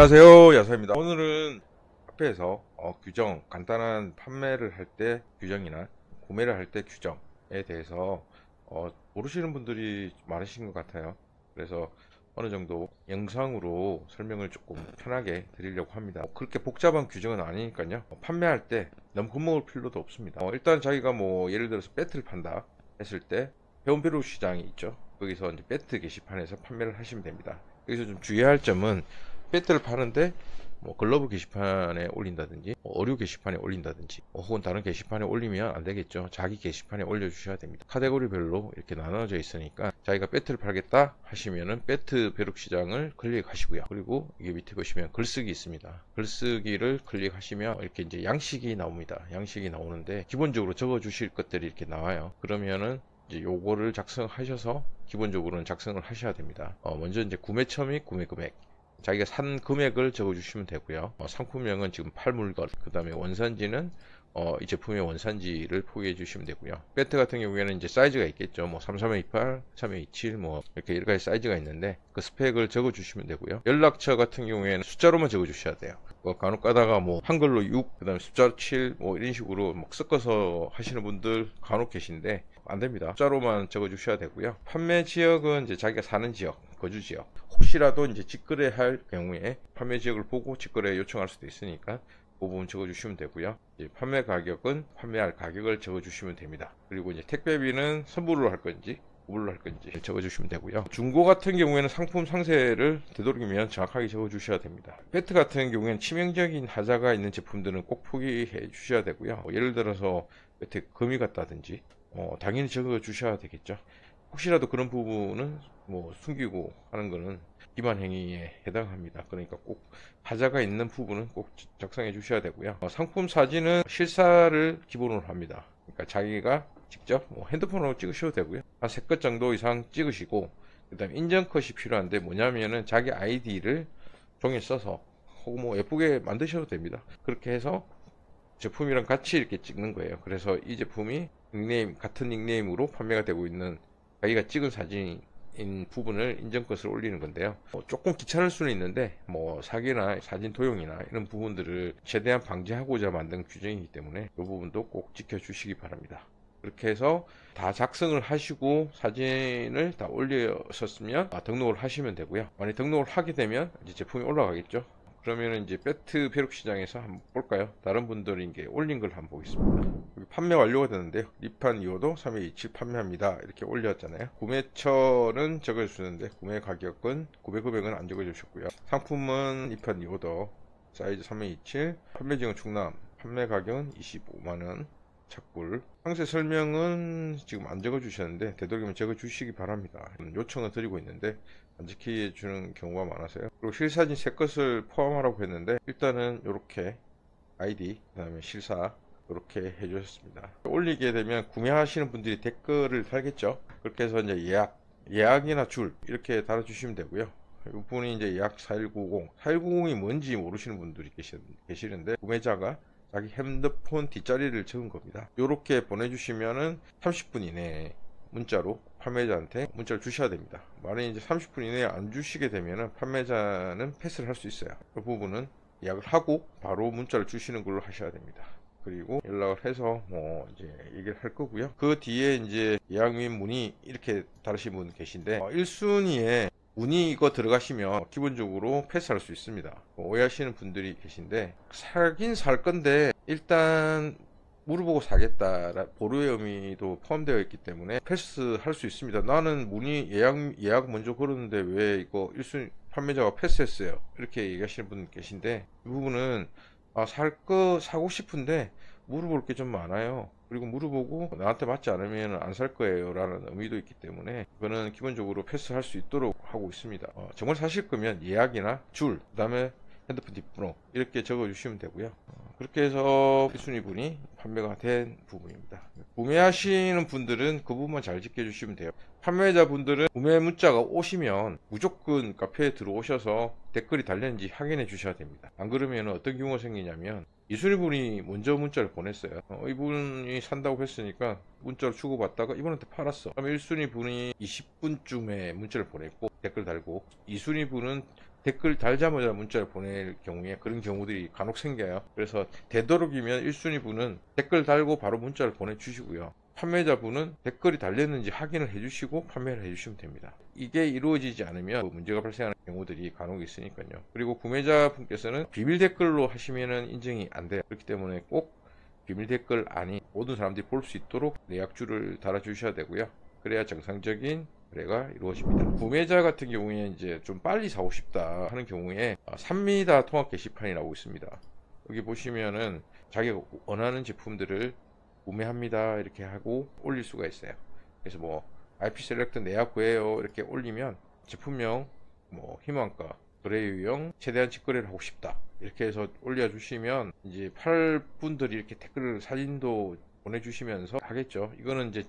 안녕하세요, 야사입니다. 오늘은 카페에서 규정, 간단한 판매를 할 때 규정이나 구매를 할 때 규정에 대해서 모르시는 분들이 많으신 것 같아요. 그래서 어느 정도 영상으로 설명을 조금 편하게 드리려고 합니다. 그렇게 복잡한 규정은 아니니까요. 판매할 때 너무 겁먹을 필요도 없습니다. 일단 자기가 뭐 예를 들어서 배트를 판다 했을 때 배움벼룩 시장이 있죠. 거기서 이제 배트 게시판에서 판매를 하시면 됩니다. 여기서 좀 주의할 점은 배트를 파는데 뭐 글러브 게시판에 올린다든지 어류 게시판에 올린다든지 혹은 다른 게시판에 올리면 안 되겠죠. 자기 게시판에 올려 주셔야 됩니다. 카테고리별로 이렇게 나눠져 있으니까 자기가 배트를 팔겠다 하시면은 배트 벼룩 시장을 클릭하시고요. 그리고 이게 밑에 보시면 글쓰기 있습니다. 글쓰기를 클릭하시면 이렇게 이제 양식이 나옵니다. 양식이 나오는데 기본적으로 적어 주실 것들이 이렇게 나와요. 그러면은 이제 요거를 작성하셔서 기본적으로는 작성을 하셔야 됩니다. 먼저 이제 구매처 및 구매 금액, 자기가 산 금액을 적어 주시면 되고요. 상품명은 지금 팔 물건, 그 다음에 원산지는 이 제품의 원산지를 표기해 주시면 되고요. 배트 같은 경우에는 이제 사이즈가 있겠죠. 뭐 3328, 3227 뭐 이렇게 여러 가지 사이즈가 있는데 그 스펙을 적어 주시면 되고요. 연락처 같은 경우에는 숫자로만 적어 주셔야 돼요. 간혹 가다가 뭐 한글로 6, 그 다음에 숫자 7 뭐 이런 식으로 막 섞어서 하시는 분들 간혹 계신데 안 됩니다. 숫자로만 적어 주셔야 되고요. 판매 지역은 이제 자기가 사는 지역, 거주 지역, 혹시라도 이제 직거래할 경우에 판매 지역을 보고 직거래 요청할 수도 있으니까 그 부분 적어 주시면 되고요. 이제 판매 가격은 판매할 가격을 적어 주시면 됩니다. 그리고 이제 택배비는 선불로 할 건지 구불로 할 건지 적어 주시면 되고요. 중고 같은 경우에는 상품 상세를 되도록이면 정확하게 적어 주셔야 됩니다. 배트 같은 경우에는 치명적인 하자가 있는 제품들은 꼭 표기해 주셔야 되고요. 예를 들어서 배트에 금이 갔다든지 당연히 적어 주셔야 되겠죠. 혹시라도 그런 부분은 뭐 숨기고 하는 거는 기만 행위에 해당합니다. 그러니까 꼭 하자가 있는 부분은 꼭 작성해 주셔야 되고요. 상품 사진은 실사를 기본으로 합니다. 그러니까 자기가 직접 뭐 핸드폰으로 찍으셔도 되고요. 한 3컷 정도 이상 찍으시고 그 다음에 인증컷이 필요한데 뭐냐면은 자기 아이디를 종이에 써서 혹은 뭐 예쁘게 만드셔도 됩니다. 그렇게 해서 제품이랑 같이 이렇게 찍는 거예요. 그래서 이 제품이 닉네임, 같은 닉네임으로 판매가 되고 있는 자기가 찍은 사진인 부분을 인증컷을 올리는 건데요. 조금 귀찮을 수는 있는데 뭐 사기나 사진 도용이나 이런 부분들을 최대한 방지하고자 만든 규정이기 때문에 이 부분도 꼭 지켜주시기 바랍니다. 그렇게 해서 다 작성을 하시고 사진을 다 올리셨으면 등록을 하시면 되고요. 만약 등록을 하게 되면 이제 제품이 올라가겠죠. 그러면 이제 배트 벼룩 시장에서 한번 볼까요? 다른 분들이 이게 올린 걸 한번 보겠습니다. 판매 완료가 되는데요. 리판 2호도 3227 판매합니다. 이렇게 올렸잖아요. 구매처는 적어주시는데 구매 가격은 구매 금액은 안 적어주셨고요. 상품은 리판 2호도 사이즈 3227, 판매 지역은 충남, 판매 가격은 25만원. 착불. 상세 설명은 지금 안 적어 주셨는데 되도록이면 적어 주시기 바랍니다. 요청을 드리고 있는데 안 지켜 주는 경우가 많아서요. 그리고 실사진 3것을 포함하라고 했는데 일단은 이렇게 아이디 그 다음에 실사 이렇게 해주셨습니다. 올리게 되면 구매하시는 분들이 댓글을 달겠죠. 그렇게 해서 이제 예약이나 줄 이렇게 달아주시면 되고요. 이분이 이제 예약 4190이 뭔지 모르시는 분들이 계시는데 구매자가 자기 핸드폰 뒷자리를 적은 겁니다. 이렇게 보내주시면은 30분 이내에 문자로 판매자한테 문자를 주셔야 됩니다. 만약에 이제 30분 이내에 안 주시게 되면은 판매자는 패스를 할 수 있어요. 그 부분은 예약을 하고 바로 문자를 주시는 걸로 하셔야 됩니다. 그리고 연락을 해서 뭐 이제 얘기를 할 거고요. 그 뒤에 이제 예약 및 문의 이렇게 다르신 분 계신데 1순위에 문의 이거 들어가시면 기본적으로 패스할 수 있습니다. 오해하시는 분들이 계신데 사긴 살 건데 일단 물어보고 사겠다 보류의 의미도 포함되어 있기 때문에 패스할 수 있습니다. 나는 문의 예약 먼저 걸었는데 왜 이거 1순위 판매자가 패스했어요, 이렇게 얘기하시는 분 계신데 이 부분은 사고 싶은데 물어볼 게 좀 많아요. 그리고 물어보고 나한테 맞지 않으면 안 살 거예요 라는 의미도 있기 때문에 이거는 기본적으로 패스할 수 있도록 하고 있습니다. 정말 사실 거면 예약이나 줄, 그 다음에 핸드폰 뒷번호 이렇게 적어 주시면 되고요. 그렇게 해서 1순위 분이 판매가 된 부분입니다. 구매하시는 분들은 그 부분만 잘 지켜 주시면 돼요. 판매자 분들은 구매 문자가 오시면 무조건 카페에 들어오셔서 댓글이 달렸는지 확인해 주셔야 됩니다. 안 그러면 어떤 경우가 생기냐면 2순위 분이 먼저 문자를 보냈어요. 이분이 산다고 했으니까 문자를 주고받다가 이분한테 팔았어. 그럼 1순위 분이 20분쯤에 문자를 보냈고 댓글 달고 2순위 분은 댓글 달자마자 문자를 보낼 경우에 그런 경우들이 간혹 생겨요. 그래서 되도록이면 1순위 분은 댓글 달고 바로 문자를 보내주시고요. 판매자분은 댓글이 달렸는지 확인을 해주시고 판매를 해주시면 됩니다. 이게 이루어지지 않으면 문제가 발생하는 경우들이 간혹 있으니까요. 그리고 구매자분께서는 비밀 댓글로 하시면 인정이 안 돼요. 그렇기 때문에 꼭 비밀 댓글 안이 모든 사람들이 볼 수 있도록 내역줄을 달아 주셔야 되고요. 그래야 정상적인 거래가 이루어집니다. 구매자 같은 경우에 이제 좀 빨리 사고 싶다 하는 경우에 삽니다 통합 게시판이라고 있습니다. 여기 보시면은 자기가 원하는 제품들을 구매합니다 이렇게 하고 올릴 수가 있어요. 그래서 뭐 IP 셀렉트 내약 구해요 이렇게 올리면 제품명 뭐 희망가 거래 유형 최대한 직거래를 하고 싶다 이렇게 해서 올려주시면 이제 팔 분들이 이렇게 댓글을 사진도 보내주시면서 하겠죠. 이거는 이제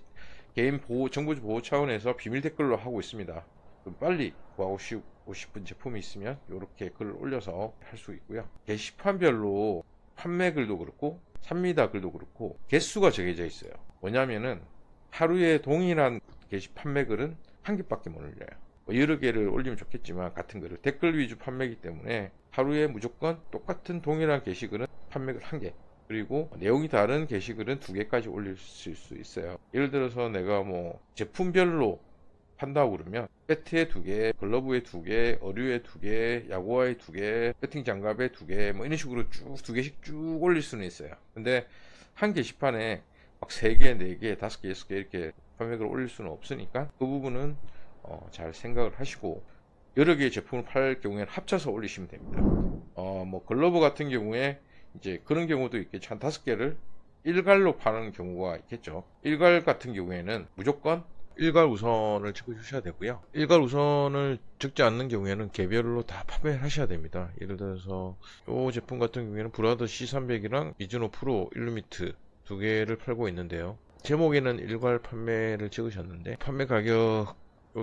개인 보호 정보 보호 차원에서 비밀 댓글로 하고 있습니다. 좀 빨리 구하고 싶은 제품이 있으면 이렇게 글을 올려서 할 수 있고요. 게시판별로 판매 글도 그렇고 삽니다 글도 그렇고 개수가 정해져 있어요. 뭐냐면은 하루에 동일한 판매 글은 한 개밖에 못 올려요. 여러 개를 올리면 좋겠지만 같은 글을 댓글 위주 판매이기 때문에 하루에 무조건 똑같은 동일한 게시글은 판매글 한 개, 그리고 내용이 다른 게시글은 두 개까지 올릴 수 있어요. 예를 들어서 내가 뭐 제품별로 판다고 그러면 배트에 두 개, 글러브에 두 개, 어류에 두 개, 야구화에 두 개, 배팅 장갑에 두 개, 뭐 이런 식으로 쭉 두 개씩 쭉 올릴 수는 있어요. 근데 한 게시판에 막 세 개, 네 개, 다섯 개, 여섯 개 이렇게 판매를 올릴 수는 없으니까 그 부분은 잘 생각을 하시고 여러 개의 제품을 팔 경우에는 합쳐서 올리시면 됩니다. 뭐 글러브 같은 경우에 이제 그런 경우도 있겠죠. 한 다섯 개를 일괄로 파는 경우가 있겠죠. 일괄 같은 경우에는 무조건 일괄 우선을 찍어 주셔야 되고요. 일괄 우선을 적지 않는 경우에는 개별로 다 판매를 하셔야 됩니다. 예를 들어서 이 제품 같은 경우에는 브라더 C300이랑 미즈노 프로 일루미트 두 개를 팔고 있는데요. 제목에는 일괄 판매를 찍으셨는데 판매 가격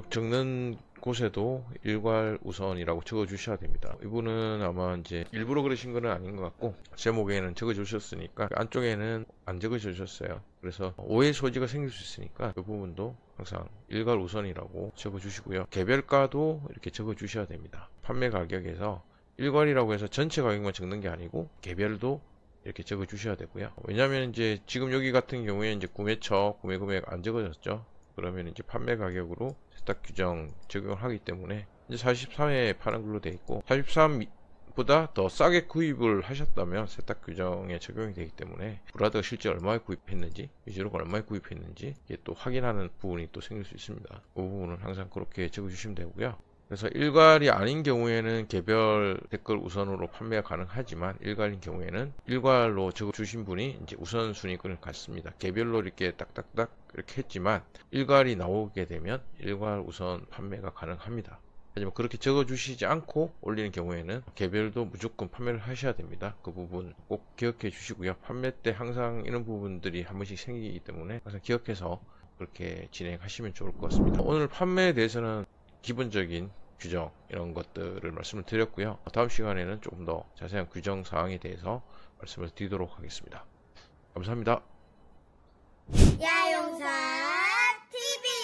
적는 곳에도 일괄 우선이라고 적어 주셔야 됩니다. 이분은 아마 이제 일부러 그러신 건 아닌 것 같고 제목에는 적어 주셨으니까 안쪽에는 안 적어 주셨어요. 그래서 오해 소지가 생길 수 있으니까 이 부분도 항상 일괄 우선이라고 적어 주시고요. 개별가도 이렇게 적어 주셔야 됩니다. 판매 가격에서 일괄이라고 해서 전체 가격만 적는 게 아니고 개별도 이렇게 적어 주셔야 되고요. 왜냐하면 이제 지금 여기 같은 경우에 이제 구매처 구매 금액 안 적어졌죠. 그러면 이제 판매 가격으로 세탁 규정 적용을 하기 때문에 이제 43에 파는 걸로 되어 있고 43보다 더 싸게 구입을 하셨다면 세탁 규정에 적용이 되기 때문에 브라더가 실제 얼마에 구입했는지 위주로가 얼마에 구입했는지 이게 또 확인하는 부분이 또 생길 수 있습니다. 그 부분은 항상 그렇게 적어 주시면 되고요. 그래서 일괄이 아닌 경우에는 개별 댓글 우선으로 판매가 가능하지만 일괄인 경우에는 일괄로 적어 주신 분이 이제 우선순위권을 갖습니다. 개별로 이렇게 딱딱딱 이렇게 했지만 일괄이 나오게 되면 일괄 우선 판매가 가능합니다. 하지만 그렇게 적어 주시지 않고 올리는 경우에는 개별도 무조건 판매를 하셔야 됩니다. 그 부분 꼭 기억해 주시고요. 판매 때 항상 이런 부분들이 한 번씩 생기기 때문에 항상 기억해서 그렇게 진행하시면 좋을 것 같습니다. 오늘 판매에 대해서는 기본적인 규정 이런 것들을 말씀을 드렸고요. 다음 시간에는 조금 더 자세한 규정 사항에 대해서 말씀을 드리도록 하겠습니다. 감사합니다. 야용사 TV